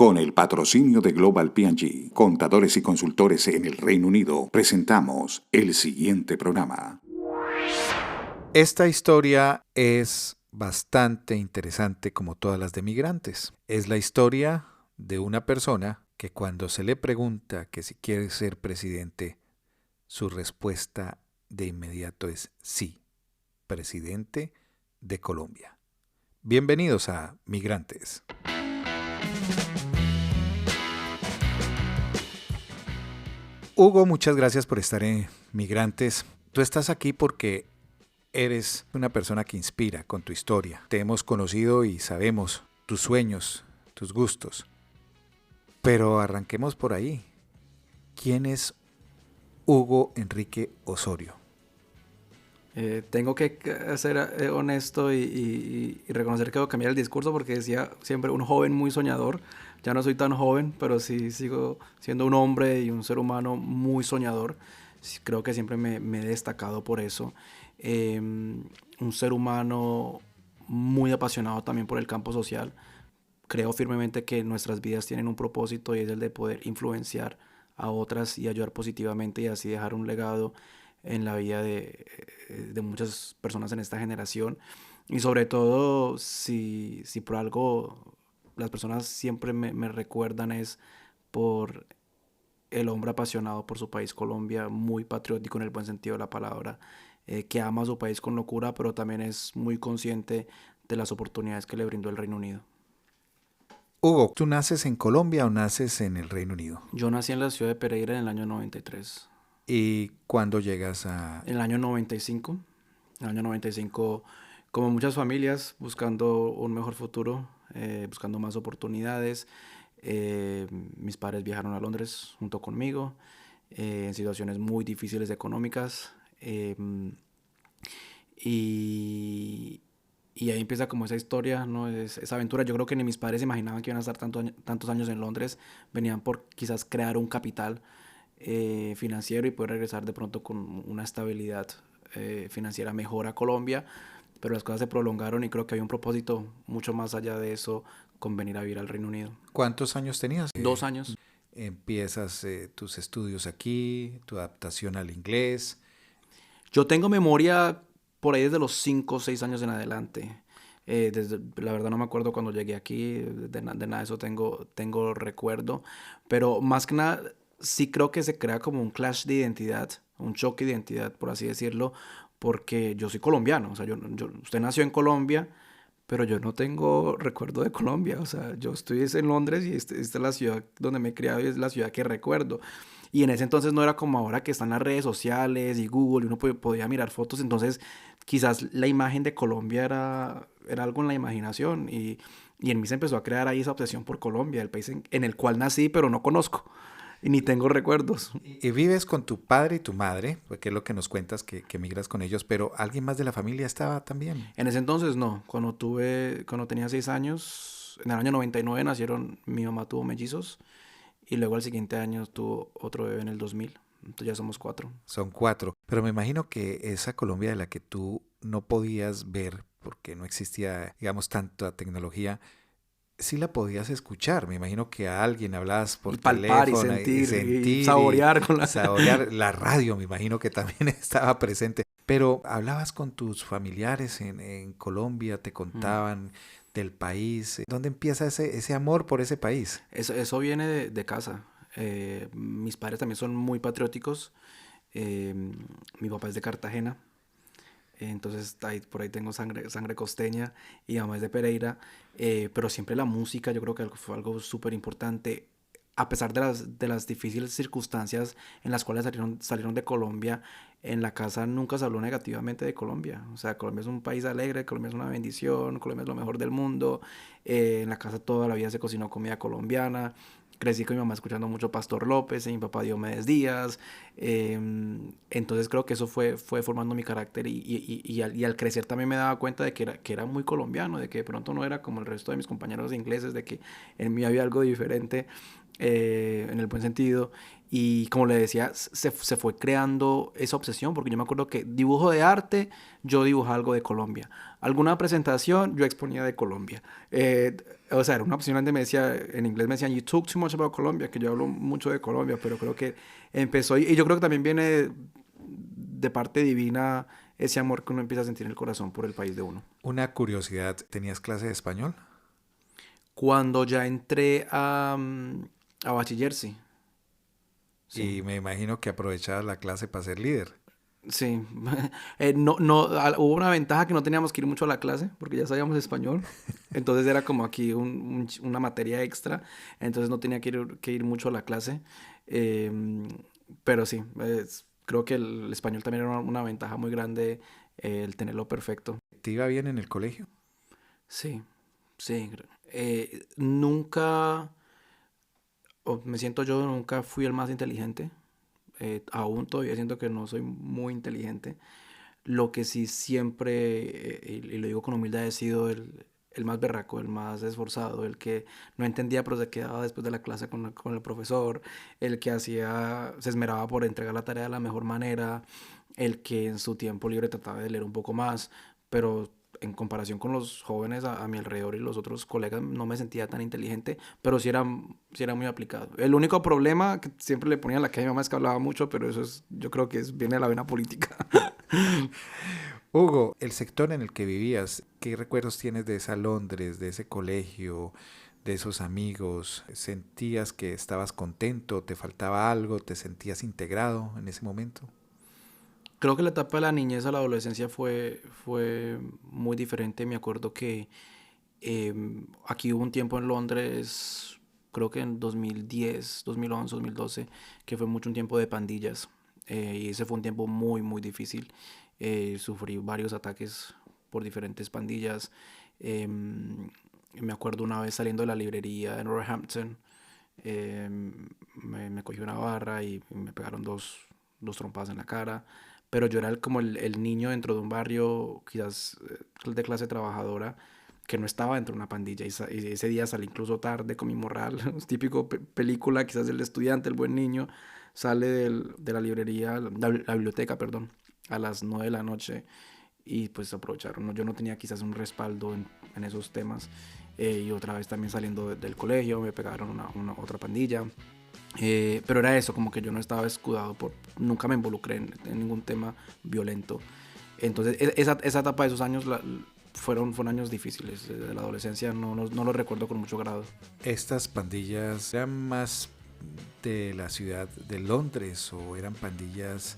Con el patrocinio de Global P&G, contadores y consultores en el Reino Unido, presentamos el siguiente programa. Esta historia es bastante interesante como todas las de migrantes. Es la historia de una persona que cuando se le pregunta que si quiere ser presidente, su respuesta de inmediato es sí, presidente de Colombia. Bienvenidos a Migrantes. Hugo, muchas gracias por estar en Migrantes. Tú estás aquí porque eres una persona que inspira con tu historia. Te hemos conocido y sabemos tus sueños, tus gustos. Pero arranquemos por ahí. ¿Quién es Hugo Enrique Osorio? Tengo que ser honesto y reconocer que debo cambiar el discurso porque decía siempre un joven muy soñador. Ya no soy tan joven, pero sí sigo siendo un hombre y un ser humano muy soñador. Creo que siempre me he destacado por eso. Un ser humano muy apasionado también por el campo social. Creo firmemente que nuestras vidas tienen un propósito y es el de poder influenciar a otras y ayudar positivamente y así dejar un legado en la vida de muchas personas en esta generación. Y sobre todo, si por algo las personas siempre me recuerdan es por el hombre apasionado por su país Colombia, muy patriótico en el buen sentido de la palabra, que ama a su país con locura, pero también es muy consciente de las oportunidades que le brindó el Reino Unido. Hugo, ¿tú naces en Colombia o naces en el Reino Unido? Yo nací en la ciudad de Pereira en el año 93. ¿Y cuándo llegas a...? En el año 95. En el año 95, como muchas familias, buscando un mejor futuro, buscando más oportunidades. Mis padres viajaron a Londres junto conmigo, en situaciones muy difíciles económicas. Y ahí empieza como esa historia, ¿no? Esa aventura. Yo creo que ni mis padres imaginaban que iban a estar tantos años en Londres. Venían por quizás crear un capital financiero y poder regresar de pronto con una estabilidad financiera mejor a Colombia. Pero las cosas se prolongaron y creo que había un propósito mucho más allá de eso con venir a vivir al Reino Unido. ¿Cuántos años tenías? 2 años. Empiezas tus estudios aquí, tu adaptación al inglés. Yo tengo memoria por ahí desde los 5 o 6 años en adelante. La verdad no me acuerdo cuando llegué aquí, de nada de eso tengo recuerdo. Pero más que nada, sí creo que se crea como un clash de identidad, un choque de identidad, por así decirlo, porque yo soy colombiano. O sea, usted nació en Colombia, pero yo no tengo recuerdo de Colombia. O sea, yo estoy en Londres y esta es la ciudad donde me he criado y es la ciudad que recuerdo. Y en ese entonces no era como ahora que están las redes sociales y Google y uno podía mirar fotos. Entonces quizás la imagen de Colombia era algo en la imaginación. Y en mí se empezó a crear ahí esa obsesión por Colombia, el país en el cual nací, pero no conozco. Y ni tengo recuerdos. Y vives con tu padre y tu madre, porque es lo que nos cuentas, que migras con ellos, pero ¿alguien más de la familia estaba también? En ese entonces no. Cuando tenía 6 años, en el año 99 nacieron, mi mamá tuvo mellizos. Y luego al siguiente año tuvo otro bebé en el 2000. Entonces ya somos 4. Son 4. Pero me imagino que esa Colombia de la que tú no podías ver, porque no existía, digamos, tanta tecnología, sí la podías escuchar. Me imagino que a alguien hablabas por Y palpar y teléfono y sentir y sentir saborear con la... saborear la radio, me imagino que también estaba presente. Pero hablabas con tus familiares en Colombia, te contaban del país. ¿Dónde empieza ese amor por ese país? Eso viene de casa. Mis padres también son muy patrióticos. Mi papá es de Cartagena. Entonces por ahí tengo sangre costeña y mi mamá es de Pereira. Pero siempre la música yo creo que fue algo súper importante. A pesar de las difíciles circunstancias en las cuales salieron de Colombia, en la casa nunca se habló negativamente de Colombia. O sea, Colombia es un país alegre, Colombia es una bendición, Colombia es lo mejor del mundo. En la casa toda la vida se cocinó comida colombiana. Crecí con mi mamá escuchando mucho Pastor López y mi papá Diomedes Díaz. Entonces creo que eso fue formando mi carácter y al crecer también me daba cuenta de que era muy colombiano, de que de pronto no era como el resto de mis compañeros ingleses, de que en mí había algo diferente. en el buen sentido. Y como le decía, se fue creando esa obsesión, porque yo me acuerdo que dibujo de arte, yo dibujaba algo de Colombia. Alguna presentación, yo exponía de Colombia. O sea, era una opción donde me decía, en inglés me decían, you talk too much about Colombia, que yo hablo mucho de Colombia, pero creo que empezó, y yo creo que también viene de parte divina ese amor que uno empieza a sentir en el corazón por el país de uno. Una curiosidad, ¿tenías clase de español? Cuando ya entré a bachiller, sí. Y Sí. me imagino que aprovechabas la clase para ser líder. Sí, hubo una ventaja que no teníamos que ir mucho a la clase porque ya sabíamos español, entonces era como aquí una materia extra, entonces no tenía que ir mucho a la clase, em, pero sí, creo que el español también era una ventaja muy grande, el tenerlo perfecto. ¿Te iba bien en el colegio? Sí, sí, nunca, o me siento yo, nunca fui el más inteligente, aún todavía siento que no soy muy inteligente. Lo que sí siempre, y lo digo con humildad, he sido el más berraco, el más esforzado, el que no entendía pero se quedaba después de la clase con el profesor, el que se esmeraba por entregar la tarea de la mejor manera, el que en su tiempo libre trataba de leer un poco más, pero en comparación con los jóvenes a mi alrededor y los otros colegas no me sentía tan inteligente, pero sí era muy aplicado. El único problema que siempre le ponía a la que a mi mamá es que hablaba mucho, pero eso es, yo creo que viene de la vena política. Hugo, el sector en el que vivías, ¿qué recuerdos tienes de esa Londres, de ese colegio, de esos amigos? ¿Sentías que estabas contento, te faltaba algo, te sentías integrado en ese momento? Creo que la etapa de la niñez a la adolescencia fue muy diferente. Me acuerdo que aquí hubo un tiempo en Londres, creo que en 2010, 2011, 2012, que fue mucho un tiempo de pandillas. Y ese fue un tiempo muy, muy difícil. Sufrí varios ataques por diferentes pandillas. Me acuerdo una vez saliendo de la librería en Roehampton, me cogió una barra y me pegaron dos trompadas en la cara. Pero yo era como el niño dentro de un barrio, quizás de clase trabajadora, que no estaba dentro de una pandilla. Y ese día salí incluso tarde con mi morral. Es típico película, quizás el estudiante, el buen niño, sale de la librería, la biblioteca, perdón, a las 9 de la noche. Y pues aprovecharon, ¿no? Yo no tenía quizás un respaldo en esos temas. Y otra vez también saliendo del colegio, me pegaron otra pandilla. Pero era eso, como que yo no estaba escudado nunca me involucré en ningún tema violento. Entonces, esa etapa de esos años fueron años difíciles. De la adolescencia no lo recuerdo con mucho grado. ¿Estas pandillas eran más de la ciudad de Londres o eran pandillas,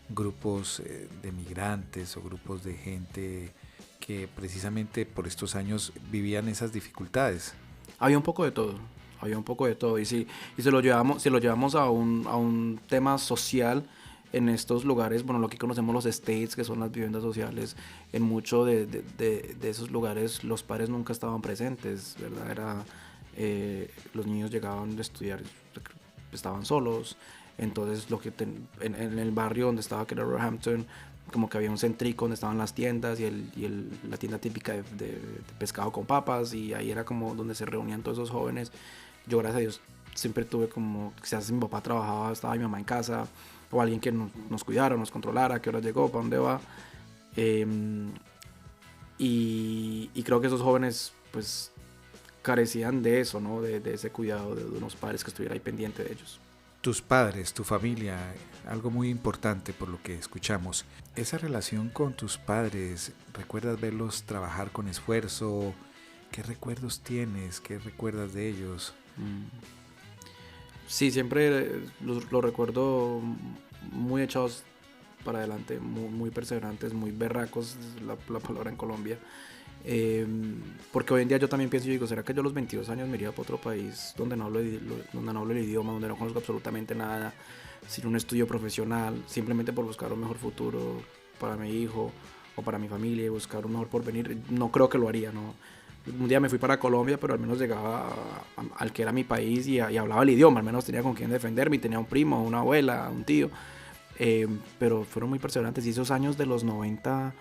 grupos de migrantes o grupos de gente que precisamente por estos años vivían esas dificultades? Había un poco de todo. Había un poco de todo. Y si lo llevamos a un tema social en estos lugares, bueno, lo que conocemos los estates, que son las viviendas sociales, en muchos de esos lugares los padres nunca estaban presentes, ¿verdad? Los niños llegaban a estudiar, estaban solos. Entonces, en el barrio donde estaba, que era Roehampton, como que había un centrico donde estaban las tiendas y la tienda típica de pescado con papas, y ahí era como donde se reunían todos esos jóvenes. Yo, gracias a Dios, siempre tuve como, quizás mi papá trabajaba, estaba mi mamá en casa, o alguien que nos cuidara, nos controlara, a qué hora llegó, para dónde va. Y creo que esos jóvenes pues carecían de eso, ¿no? De ese cuidado de unos padres que estuviera ahí pendiente de ellos. Tus padres, tu familia, algo muy importante por lo que escuchamos. Esa relación con tus padres, ¿recuerdas verlos trabajar con esfuerzo? ¿Qué recuerdos tienes? ¿Qué recuerdas de ellos? Sí, siempre los recuerdo muy echados para adelante, muy perseverantes, muy berracos, es la palabra en Colombia. Porque hoy en día yo también pienso y digo, ¿será que yo a los 22 años me iría para otro país donde no hablo el idioma, donde no conozco absolutamente nada, sin un estudio profesional, simplemente por buscar un mejor futuro para mi hijo o para mi familia y buscar un mejor porvenir? No creo que lo haría, ¿no? Un día me fui para Colombia, pero al menos llegaba al que era mi país y hablaba el idioma, al menos tenía con quien defenderme, y tenía un primo, una abuela, un tío. Pero fueron muy perseverantes, y esos años de los 90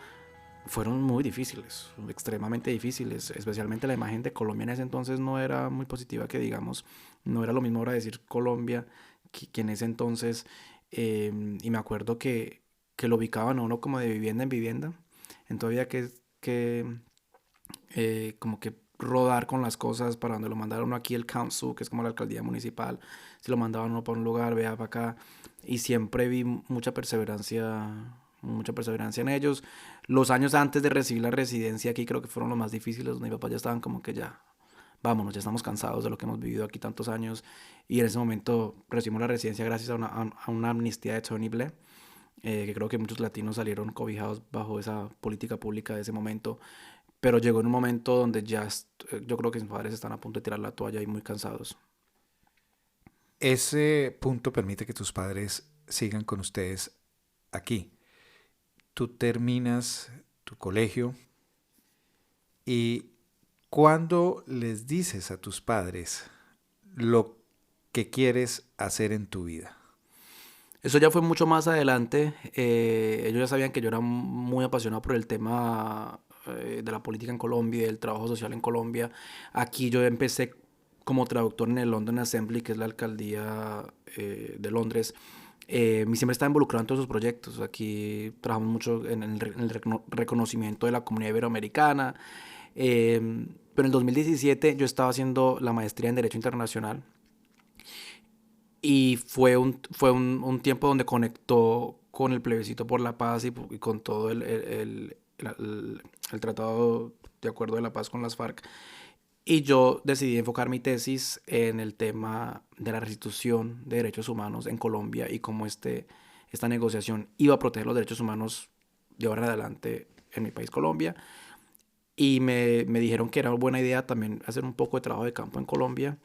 fueron muy difíciles, extremadamente difíciles, especialmente la imagen de Colombia en ese entonces no era muy positiva, que digamos, no era lo mismo ahora decir Colombia que en ese entonces, y me acuerdo que lo ubicaban a uno como de vivienda en vivienda, entonces había que como que rodar con las cosas para donde lo mandaron uno aquí el council, que es como la alcaldía municipal, si lo mandaban uno para un lugar, vea para acá, y siempre vi mucha perseverancia en ellos. Los años antes de recibir la residencia aquí creo que fueron los más difíciles, donde mis papás ya estaban como que ya, vámonos, ya estamos cansados de lo que hemos vivido aquí tantos años, y en ese momento recibimos la residencia gracias a una amnistía de Tony Blair, que creo que muchos latinos salieron cobijados bajo esa política pública de ese momento, pero llegó en un momento donde yo creo que mis padres están a punto de tirar la toalla y muy cansados. Ese punto permite que tus padres sigan con ustedes aquí. Tú terminas tu colegio y ¿cuándo les dices a tus padres lo que quieres hacer en tu vida? Eso ya fue mucho más adelante. Ellos ya sabían que yo era muy apasionado por el tema de la política en Colombia y del trabajo social en Colombia. Aquí yo empecé como traductor en el London Assembly, que es la alcaldía de Londres. Siempre estaba involucrado en todos esos proyectos. Aquí trabajamos mucho en el reconocimiento de la comunidad iberoamericana. Pero en el 2017 yo estaba haciendo la maestría en Derecho Internacional y fue un tiempo donde conectó con el plebiscito por la paz y con todo el tratado de acuerdo de la paz con las FARC. Y yo decidí enfocar mi tesis en el tema de la restitución de derechos humanos en Colombia y cómo esta negociación iba a proteger los derechos humanos de ahora en adelante en mi país, Colombia. Y me dijeron que era buena idea también hacer un poco de trabajo de campo en Colombia.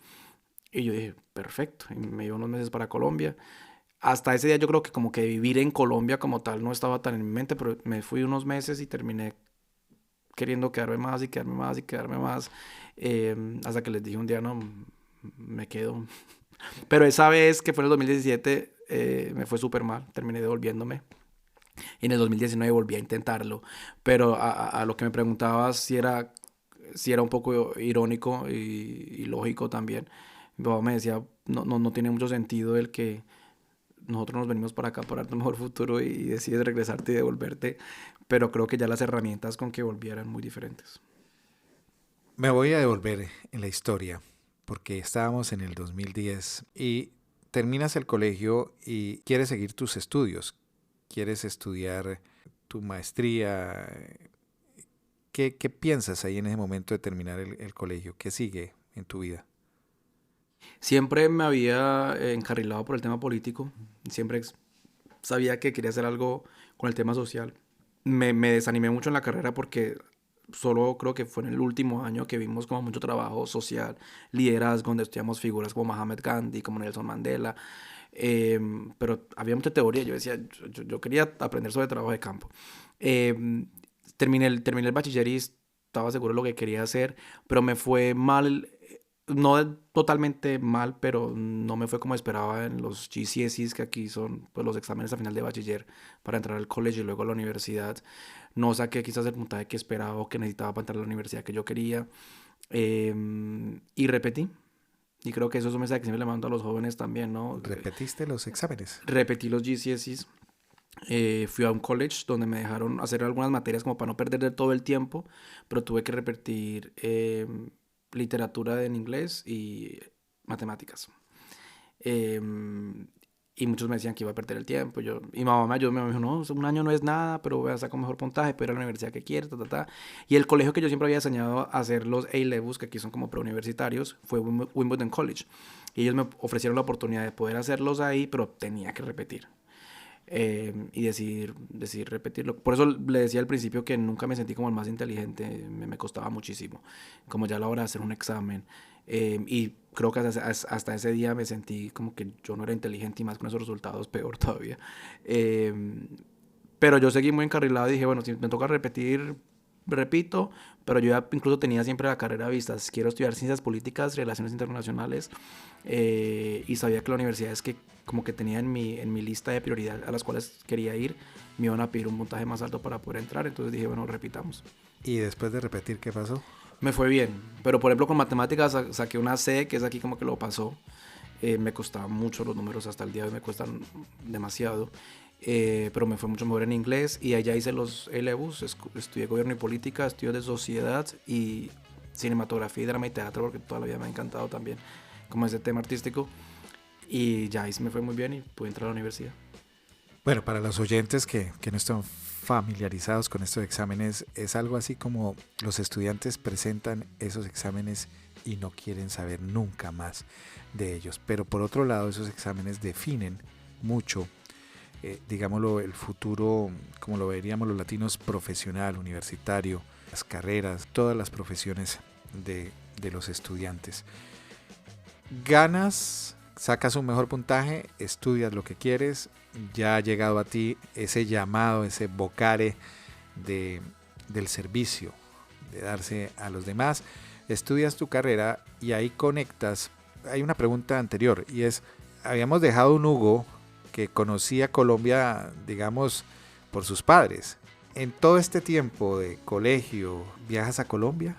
Y yo dije, perfecto. Y me iba unos meses para Colombia. Hasta ese día yo creo que como que vivir en Colombia como tal no estaba tan en mi mente, pero me fui unos meses y terminé queriendo quedarme más y quedarme más y quedarme más. Hasta que les dije un día, no, me quedo. Pero esa vez que fue en el 2017, me fue súper mal. Terminé devolviéndome. Y en el 2019 volví a intentarlo. Pero a lo que me preguntabas si era un poco irónico y lógico también. Mi papá me decía, no tiene mucho sentido el que nosotros nos venimos para acá para darte un mejor futuro y decides regresarte y devolverte, pero creo que ya las herramientas con que volvieran muy diferentes. Me voy a devolver en la historia porque estábamos en el 2010 y terminas el colegio y quieres seguir tus estudios, quieres estudiar tu maestría. ¿Qué piensas ahí en ese momento de terminar el colegio? ¿Qué sigue en tu vida? Siempre me había encarrilado por el tema político, siempre sabía que quería hacer algo con el tema social. Me desanimé mucho en la carrera porque solo creo que fue en el último año que vimos como mucho trabajo social, liderazgo, donde estudiamos figuras como Mahatma Gandhi, como Nelson Mandela, pero había mucha teoría. Yo decía, yo quería aprender sobre trabajo de campo. Eh, terminé el bachiller y estaba seguro de lo que quería hacer, pero me fue mal, no totalmente mal, pero no me fue como esperaba en los GCSEs, que aquí son pues, los exámenes a final de bachiller para entrar al colegio y luego a la universidad. No saqué quizás el puntaje que esperaba o que necesitaba para entrar a la universidad que yo quería. Y repetí. Y creo que eso es un mensaje que siempre le mando a los jóvenes también, ¿no? ¿Repetiste los exámenes? Repetí los GCSEs. Fui a un college donde me dejaron hacer algunas materias como para no perder de todo el tiempo, pero tuve que repetir literatura en inglés y matemáticas. Eh, y muchos me decían que iba a perder el tiempo. Y mi mamá me ayudó, me dijo, no, un año no es nada, pero voy a sacar un mejor puntaje, pero ir a la universidad que quieres, ta, ta, ta. Y el colegio que yo siempre había enseñado a hacer los A-Levels, que aquí son como preuniversitarios, fue Wimbledon College. Y ellos me ofrecieron la oportunidad de poder hacerlos ahí, pero tenía que repetir. Y decidir repetirlo. Por eso le decía al principio que nunca me sentí como el más inteligente, me costaba muchísimo, como ya a la hora de hacer un examen. Y creo que hasta ese día me sentí como que yo no era inteligente y más con esos resultados peor todavía. Pero yo seguí muy encarrilado y dije, bueno, si me toca repetir, repito, pero yo ya incluso tenía siempre la carrera vista. Quiero estudiar ciencias políticas, relaciones internacionales, y sabía que las universidades que como que tenía en mi lista de prioridad a las cuales quería ir, me iban a pedir un puntaje más alto para poder entrar. Entonces dije, bueno, repitamos. ¿Y después de repetir qué pasó? Me fue bien, pero por ejemplo con matemáticas saqué una C, que es aquí como que lo pasó. Me costaban mucho los números, hasta el día de hoy me cuestan demasiado. Pero me fue mucho mejor en inglés y allá hice los E-Levels, estudié gobierno y política, estudios de sociedad y cinematografía, drama y teatro, porque toda la vida me ha encantado también como ese tema artístico, y ya ahí se me fue muy bien y pude entrar a la universidad. Bueno, para los oyentes que no están familiarizados con estos exámenes, es algo así como los estudiantes presentan esos exámenes y no quieren saber nunca más de ellos. Pero por otro lado, esos exámenes definen mucho, digámoslo, el futuro, como lo veríamos los latinos, profesional, universitario, las carreras, todas las profesiones de los estudiantes. Ganas, sacas un mejor puntaje, estudias lo que quieres, ya ha llegado a ti ese llamado, ese vocare del servicio, de darse a los demás, estudias tu carrera y ahí conectas. Hay una pregunta anterior y es, habíamos dejado un Hugo que conocía Colombia, digamos, por sus padres. En todo este tiempo de colegio, ¿viajas a Colombia?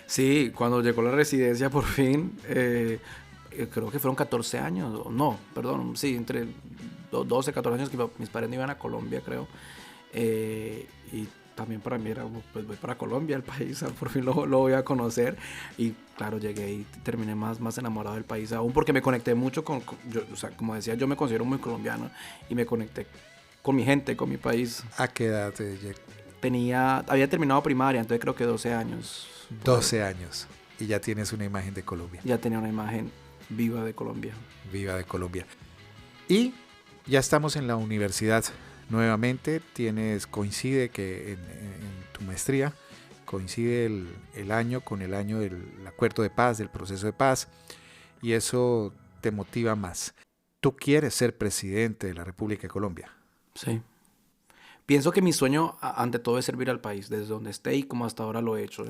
Sí, cuando llegó la residencia por fin, creo que fueron 14 años, no, perdón, sí, entre 12, 14 años que mis padres no iban a Colombia, creo. Y también para mí era, pues voy para Colombia, el país, por fin lo voy a conocer. Y claro, llegué y terminé más enamorado del país, aún porque me conecté mucho yo, o sea, como decía, yo me considero muy colombiano y me conecté con mi gente, con mi país. ¿A qué edad te llegó? Había terminado primaria, entonces creo que 12 años. 12 años y ya tienes una imagen de Colombia. Ya tenía una imagen viva de Colombia. Viva de Colombia. Y ya estamos en la universidad nuevamente. Coincide que en tu maestría coincide el año con el año del acuerdo de paz, del proceso de paz, y eso te motiva más. ¿Tú quieres ser presidente de la República de Colombia? Sí. Pienso que mi sueño ante todo es servir al país, desde donde esté y como hasta ahora lo he hecho.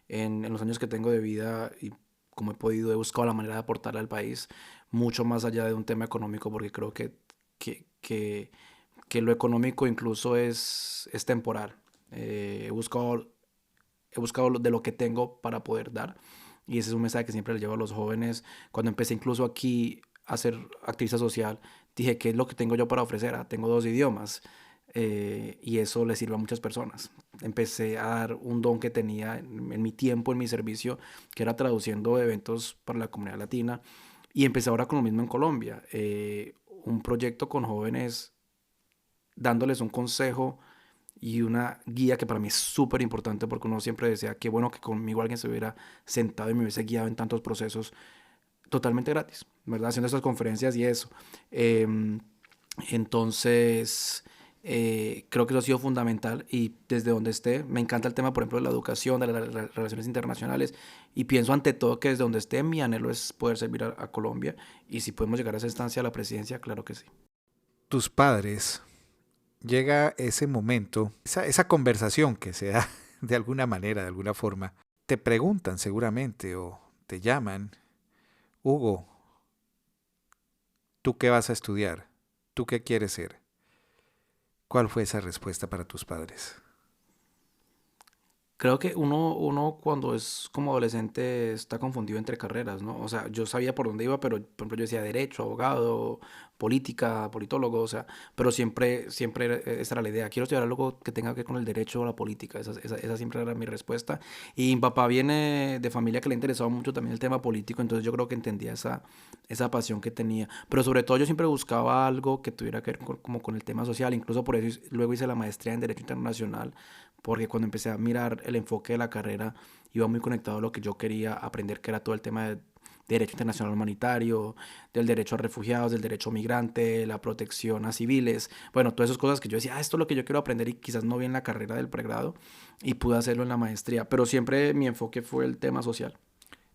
En los años que tengo de vida y como he buscado la manera de aportarle al país, mucho más allá de un tema económico, porque creo que lo económico incluso es temporal. He buscado de lo que tengo para poder dar, y ese es un mensaje que siempre le llevo a los jóvenes. Cuando empecé incluso aquí a ser activista social, dije, ¿qué es lo que tengo yo para ofrecer? Tengo 2 idiomas, y eso le sirve a muchas personas. Empecé a dar un don que tenía en mi tiempo, en mi servicio, que era traduciendo eventos para la comunidad latina, y empecé ahora con lo mismo en Colombia. Un proyecto con jóvenes, dándoles un consejo y una guía que para mí es súper importante, porque uno siempre desea, qué bueno que conmigo alguien se hubiera sentado y me hubiese guiado en tantos procesos totalmente gratis, ¿verdad? Haciendo estas conferencias y eso. Entonces, creo que eso ha sido fundamental, y desde donde esté, me encanta el tema, por ejemplo, de la educación, de las relaciones internacionales, y pienso ante todo que desde donde esté, mi anhelo es poder servir a Colombia, y si podemos llegar a esa instancia, a la presidencia, claro que sí. Tus padres, llega ese momento, esa conversación que se da de alguna manera, de alguna forma, te preguntan seguramente o te llaman, Hugo, ¿tú qué vas a estudiar? ¿Tú qué quieres ser? ¿Cuál fue esa respuesta para tus padres? Creo que uno cuando es como adolescente está confundido entre carreras, ¿no? O sea, yo sabía por dónde iba, pero por ejemplo yo decía derecho, abogado, política, politólogo, o sea, pero siempre esa era la idea. Quiero estudiar algo que tenga que ver con el derecho o la política. Esa siempre era mi respuesta. Y mi papá viene de familia que le interesaba mucho también el tema político, entonces yo creo que entendía esa pasión que tenía. Pero sobre todo yo siempre buscaba algo que tuviera que ver como con el tema social. Incluso por eso luego hice la maestría en Derecho Internacional, porque cuando empecé a mirar el enfoque de la carrera iba muy conectado a lo que yo quería aprender, que era todo el tema de derecho internacional humanitario, del derecho a refugiados, del derecho migrante, la protección a civiles, bueno, todas esas cosas que yo decía, esto es lo que yo quiero aprender, y quizás no vi en la carrera del pregrado y pude hacerlo en la maestría, pero siempre mi enfoque fue el tema social.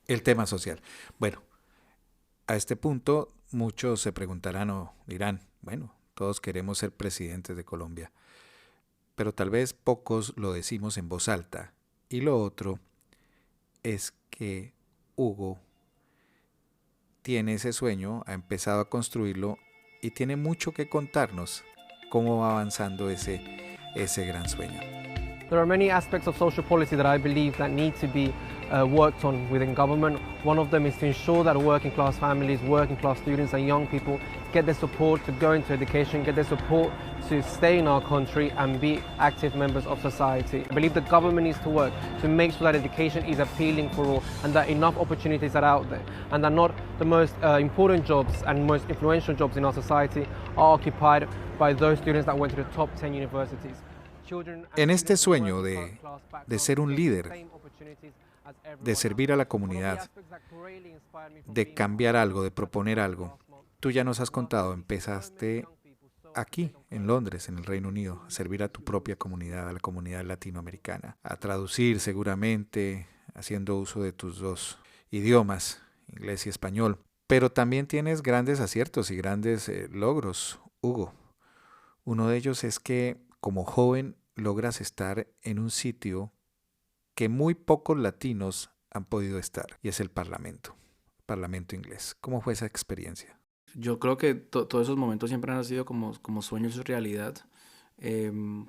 El tema social. Bueno, a este punto muchos se preguntarán o dirán, bueno, todos queremos ser presidentes de Colombia. pero tal vez pocos lo decimos en voz alta. Y lo otro es que Hugo tiene ese sueño, ha empezado a construirlo y tiene mucho que contarnos cómo va avanzando ese gran sueño. There are many aspects of social policy that I believe that need to be worked on within government. One of them is to ensure that working class families, working class students and young people get the support to go into education, get the support to stay in our country and be active members of society. I believe the government needs to work to make sure that education is appealing for all and that enough opportunities are out there and that not the most important jobs and most influential jobs in our society are occupied by those students that went to the top 10 universities. En este sueño de ser un líder, de servir a la comunidad, de cambiar algo, de proponer algo, tú ya nos has contado, empezaste aquí, en Londres, en el Reino Unido, a servir a tu propia comunidad, a la comunidad latinoamericana, a traducir seguramente, haciendo uso de tus dos idiomas, inglés y español. Pero también tienes grandes aciertos y grandes logros, Hugo. Uno de ellos es que como joven logras estar en un sitio que muy pocos latinos han podido estar, y es el Parlamento inglés. ¿Cómo fue esa experiencia? Yo creo que todos esos momentos siempre han sido como sueños y realidad.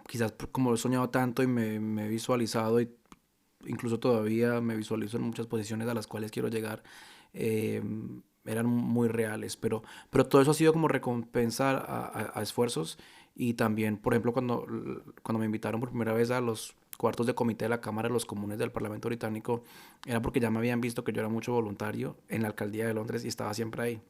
Quizás como he soñado tanto y me he visualizado, y incluso todavía me visualizo en muchas posiciones a las cuales quiero llegar, eran muy reales, pero todo eso ha sido como recompensa a esfuerzos. Y también, por ejemplo, cuando me invitaron por primera vez a los cuartos de comité de la Cámara de los Comunes del Parlamento Británico, era porque ya me habían visto que yo era mucho voluntario en la Alcaldía de Londres y estaba siempre ahí.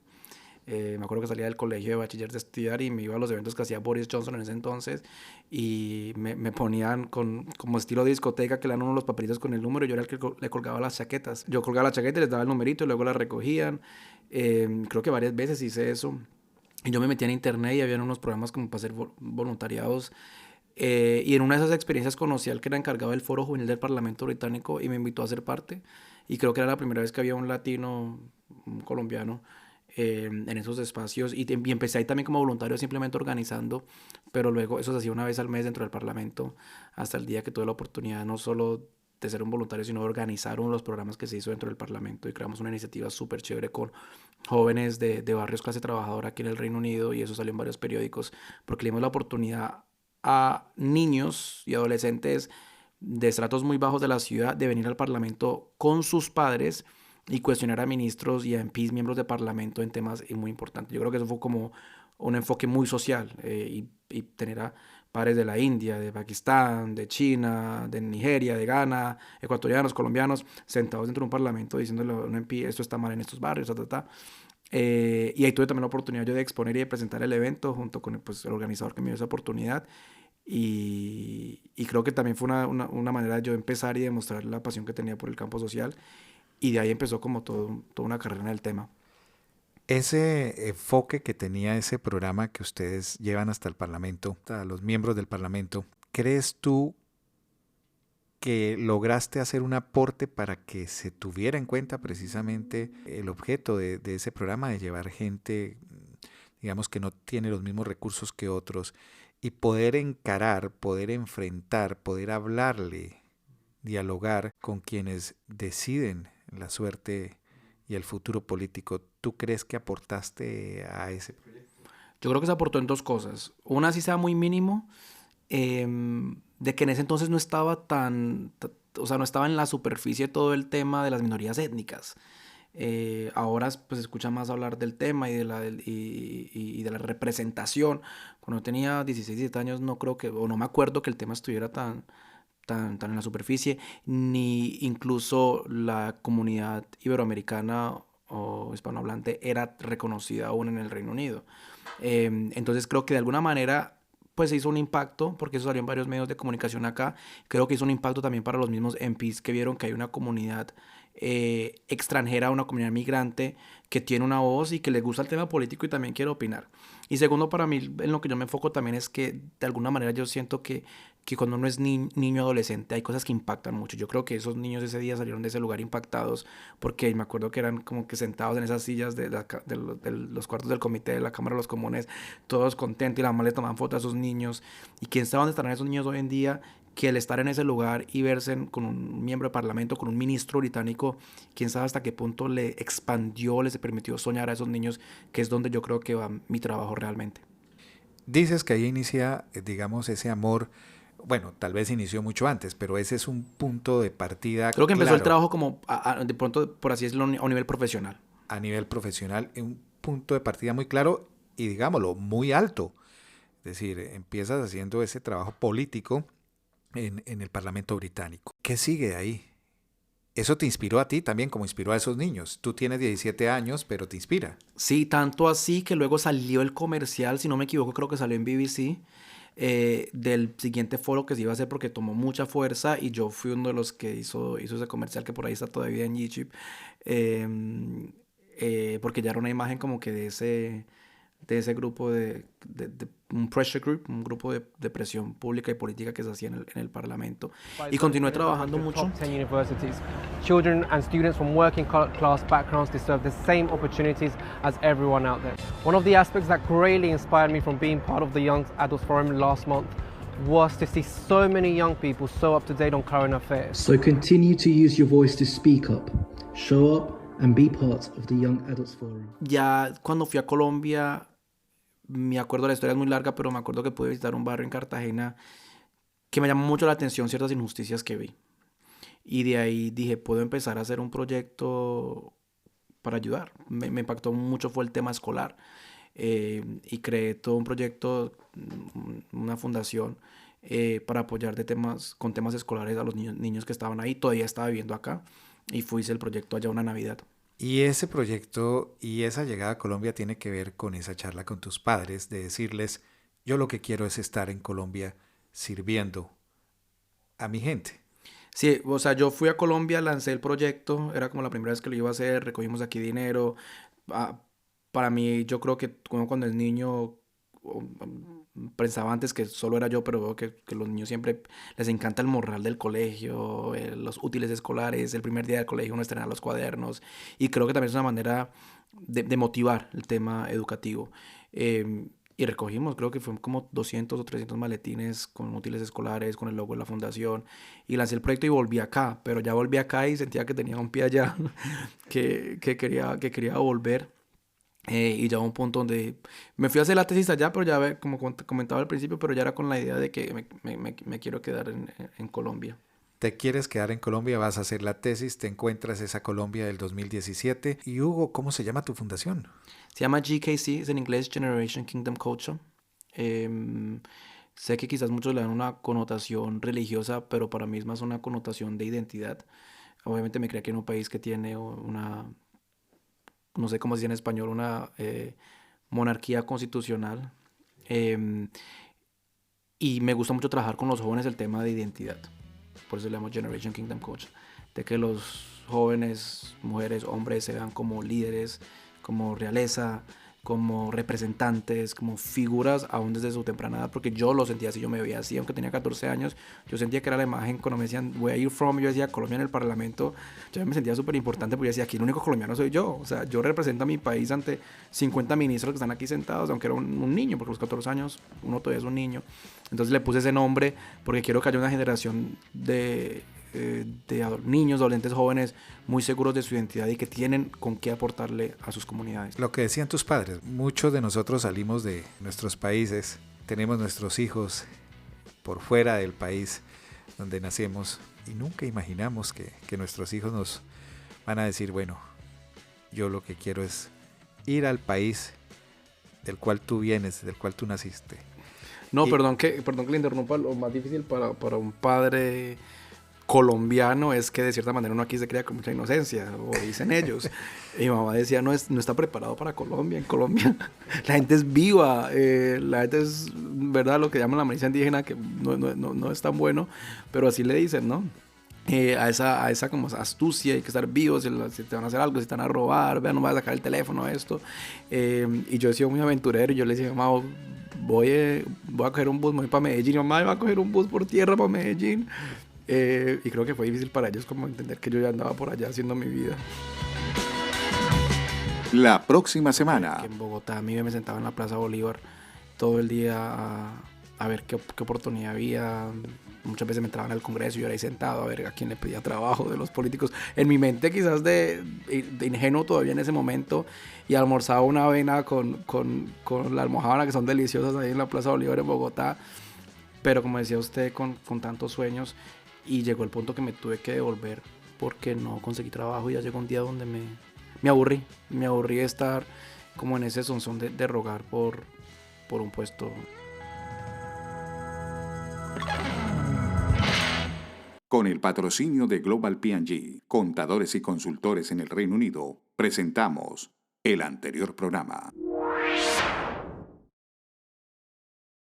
Me acuerdo que salía del colegio de bachiller de estudiar y me iba a los eventos que hacía Boris Johnson en ese entonces y me ponían como estilo de discoteca, que le dan uno los papelitos con el número, y yo era el que le colgaba las chaquetas. Yo colgaba la chaqueta y les daba el numerito y luego la recogían. Creo que varias veces hice eso. Y yo me metía en internet y había unos programas como para hacer voluntariados. Y en una de esas experiencias conocí al que era encargado del Foro Juvenil del Parlamento Británico y me invitó a ser parte. Y creo que era la primera vez que había un latino, un colombiano, en esos espacios. Y empecé ahí también como voluntario, simplemente organizando. Pero luego eso se hacía una vez al mes dentro del Parlamento, hasta el día que tuve la oportunidad no solo de ser un voluntario, sino de organizar uno de los programas que se hizo dentro del Parlamento, y creamos una iniciativa súper chévere con jóvenes de barrios clase trabajadora aquí en el Reino Unido, y eso salió en varios periódicos, porque le dimos la oportunidad a niños y adolescentes de estratos muy bajos de la ciudad de venir al Parlamento con sus padres y cuestionar a ministros y a MPs, miembros de Parlamento, en temas muy importantes. Yo creo que eso fue como un enfoque muy social, y tener a padres de la India, de Pakistán, de China, de Nigeria, de Ghana, ecuatorianos, colombianos, sentados dentro de un parlamento diciéndole a un MP, esto está mal en estos barrios, y ahí tuve también la oportunidad yo de exponer y de presentar el evento junto con el organizador que me dio esa oportunidad, y creo que también fue una manera de yo empezar y demostrar la pasión que tenía por el campo social, y de ahí empezó como toda una carrera en el tema. Ese enfoque que tenía ese programa que ustedes llevan hasta el Parlamento, a los miembros del Parlamento, ¿crees tú que lograste hacer un aporte para que se tuviera en cuenta precisamente el objeto de ese programa, de llevar gente, digamos, que no tiene los mismos recursos que otros, y poder encarar, poder enfrentar, poder hablarle, dialogar con quienes deciden la suerte y el futuro político? ¿Tú crees que aportaste a ese proyecto? Yo creo que se aportó en dos cosas. Una, sí sea muy mínimo, de que en ese entonces no estaba no estaba en la superficie todo el tema de las minorías étnicas. Ahora pues se escucha más hablar del tema y de la representación. Cuando tenía 16, 17 años no creo que, o no me acuerdo que el tema estuviera tan en la superficie, ni incluso la comunidad iberoamericana o hispanohablante era reconocida aún en el Reino Unido. Entonces creo que de alguna manera pues se hizo un impacto, porque eso salió en varios medios de comunicación acá. Creo que hizo un impacto también para los mismos MPs que vieron que hay una comunidad extranjera, una comunidad migrante que tiene una voz y que le gusta el tema político y también quiere opinar. Y segundo, para mí, en lo que yo me enfoco también es que de alguna manera yo siento que que cuando uno es niño adolescente hay cosas que impactan mucho. Yo creo que esos niños ese día salieron de ese lugar impactados porque me acuerdo que eran como que sentados en esas sillas de los cuartos del comité de la Cámara de los Comunes, todos contentos, y la mamá le tomaban fotos a esos niños. Y quién sabe dónde estarán esos niños hoy en día, que el estar en ese lugar y verse con un miembro de parlamento, con un ministro británico, quién sabe hasta qué punto le expandió, les permitió soñar a esos niños, que es donde yo creo que va mi trabajo realmente. Dices que ahí inicia, digamos, ese amor. Bueno, tal vez inició mucho antes, pero ese es un punto de partida. Creo que empezó claro, el trabajo como de pronto, por así decirlo, a un nivel profesional. a nivel profesional, un punto de partida muy claro y, digámoslo, muy alto. Es decir, empiezas haciendo ese trabajo político en el Parlamento británico. ¿Qué sigue ahí? Eso te inspiró a ti también, como inspiró a esos niños. Tú tienes 17 años, pero te inspira. Sí, tanto así que luego salió el comercial, si no me equivoco, creo que salió en BBC, del siguiente foro que se iba a hacer porque tomó mucha fuerza y yo fui uno de los que hizo ese comercial que por ahí está todavía en YouTube, porque ya era una imagen como que de ese grupo de un pressure group, un grupo de presión pública y política que se hacía en el Parlamento. Y continué trabajando mucho. Top 10 universities. Children and students from working class backgrounds deserve the same opportunities as everyone out there. One of the aspects that greatly inspired me from being part of the Young Adults Forum last month was to see so many young people so up to date on current affairs. So continue to use your voice to speak up, show up and be part of the Young Adults Forum. Ya cuando fui a Colombia, me acuerdo, la historia es muy larga, pero me acuerdo que pude visitar un barrio en Cartagena que me llamó mucho la atención ciertas injusticias que vi. Y de ahí dije, puedo empezar a hacer un proyecto para ayudar. Me impactó mucho fue el tema escolar. Y creé todo un proyecto, una fundación para apoyar con temas escolares a los niños que estaban ahí. Todavía estaba viviendo acá y hice el proyecto allá una Navidad. Y ese proyecto y esa llegada a Colombia tiene que ver con esa charla con tus padres, de decirles, yo lo que quiero es estar en Colombia sirviendo a mi gente. Sí, o sea, yo fui a Colombia, lancé el proyecto, era como la primera vez que lo iba a hacer, recogimos aquí dinero. Para mí, yo creo que cuando es niño, pensaba antes que solo era yo, pero veo que los niños siempre les encanta el morral del colegio, los útiles escolares, el primer día del colegio uno estrena los cuadernos, y creo que también es una manera de motivar el tema educativo. Y recogimos, creo que fue como 200 o 300 maletines con útiles escolares, con el logo de la fundación, y lancé el proyecto y volví acá, pero ya volví acá y sentía que tenía un pie allá, que quería volver. Y ya a un punto donde me fui a hacer la tesis allá, pero ya como comentaba al principio, pero ya era con la idea de que me quiero quedar en Colombia. Te quieres quedar en Colombia, vas a hacer la tesis, te encuentras esa Colombia del 2017. Y Hugo, ¿cómo se llama tu fundación? Se llama GKC, es en inglés Generation Kingdom Culture. Sé que quizás muchos le dan una connotación religiosa, pero para mí es más una connotación de identidad. Obviamente me creía que en un país que tiene no sé cómo se dice en español, una monarquía constitucional. Y me gusta mucho trabajar con los jóvenes el tema de identidad. Por eso le llamo Generation Kingdom Culture. De que los jóvenes, mujeres, hombres se vean como líderes, como realeza, como representantes, como figuras aún desde su temprana edad, porque yo lo sentía así, yo me veía así, aunque tenía 14 años, yo sentía que era la imagen, cuando me decían, where are you from, yo decía, Colombia en el Parlamento, yo me sentía súper importante, porque yo decía, aquí el único colombiano soy yo, o sea, yo represento a mi país ante 50 ministros que están aquí sentados, aunque era un niño, porque a los 14 años uno todavía es un niño, entonces le puse ese nombre, porque quiero que haya una generación de niños, adolescentes, jóvenes muy seguros de su identidad y que tienen con qué aportarle a sus comunidades. Lo que decían tus padres, muchos de nosotros salimos de nuestros países, tenemos nuestros hijos por fuera del país donde nacemos y nunca imaginamos que nuestros hijos nos van a decir, bueno, yo lo que quiero es ir al país del cual tú vienes, del cual tú naciste. No, perdón que le interrumpa, lo más difícil para un padre colombiano es que de cierta manera uno aquí se cría con mucha inocencia, o dicen ellos. Y mi mamá decía, no está preparado para Colombia. En Colombia la gente es viva, la gente es, verdad, lo que llaman la milicia indígena, que no es tan bueno, pero así le dicen, ¿no? A esa como astucia, hay que estar vivos, si te van a hacer algo, si te van a robar, vean, no me vas a sacar el teléfono, esto. Y yo he sido muy aventurero y yo le decía, mamá, voy a coger un bus, me voy para Medellín. Mi mamá va a coger un bus por tierra para Medellín. Y creo que fue difícil para ellos como entender que yo ya andaba por allá haciendo mi vida. La próxima semana. Que en Bogotá a mí me sentaba en la Plaza Bolívar todo el día a ver qué oportunidad había. Muchas veces me entraban al Congreso y yo era ahí sentado a ver a quién le pedía trabajo de los políticos. En mi mente quizás de ingenuo todavía en ese momento, y almorzaba una avena con la almojábana, que son deliciosas ahí en la Plaza Bolívar en Bogotá. Pero como decía usted, con tantos sueños, y llegó el punto que me tuve que devolver porque no conseguí trabajo, y ya llegó un día donde me aburrí de estar como en ese sonzón de rogar por un puesto. Con el patrocinio de Global P&G, contadores y consultores en el Reino Unido, presentamos el anterior programa.